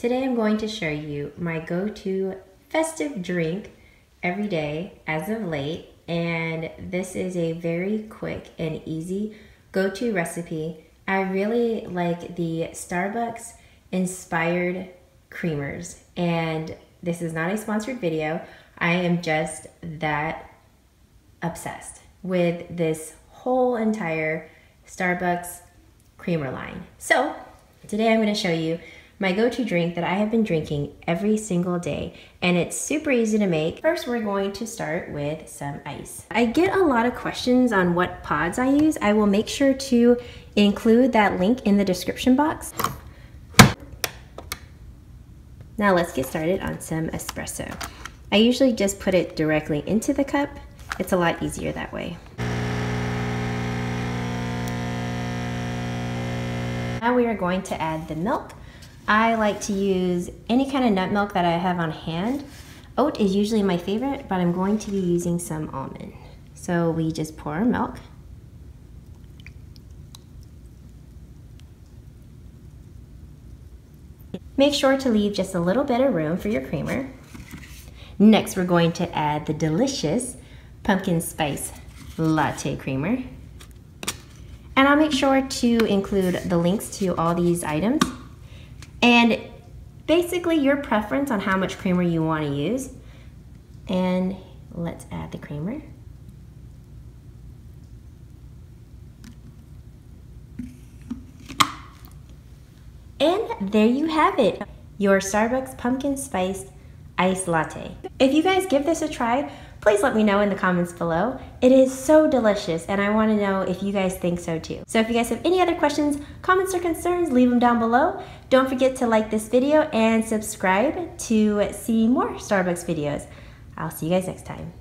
Today I'm going to show you my go-to festive drink every day as of late, and this is a very quick and easy go-to recipe. I really like the Starbucks inspired creamers, and this is not a sponsored video. I am just that obsessed with this whole entire Starbucks creamer line. So today I'm going to show you my go-to drink that I have been drinking every single day, and it's super easy to make. First, we're going to start with some ice. I get a lot of questions on what pods I use. I will make sure to include that link in the description box. Now let's get started on some espresso. I usually just put it directly into the cup. It's a lot easier that way. Now we are going to add the milk. I like to use any kind of nut milk that I have on hand. Oat is usually my favorite, but I'm going to be using some almond. So we just pour our milk. Make sure to leave just a little bit of room for your creamer. Next, we're going to add the delicious pumpkin spice latte creamer. And I'll make sure to include the links to all these items. And basically your preference on how much creamer you want to use. And let's add the creamer. And there you have it, your Starbucks pumpkin spiced iced latte. If you guys give this a try, please let me know in the comments below. It is so delicious, and I want to know if you guys think so too. So if you guys have any other questions, comments, or concerns, leave them down below. Don't forget to like this video and subscribe to see more Starbucks videos. I'll see you guys next time.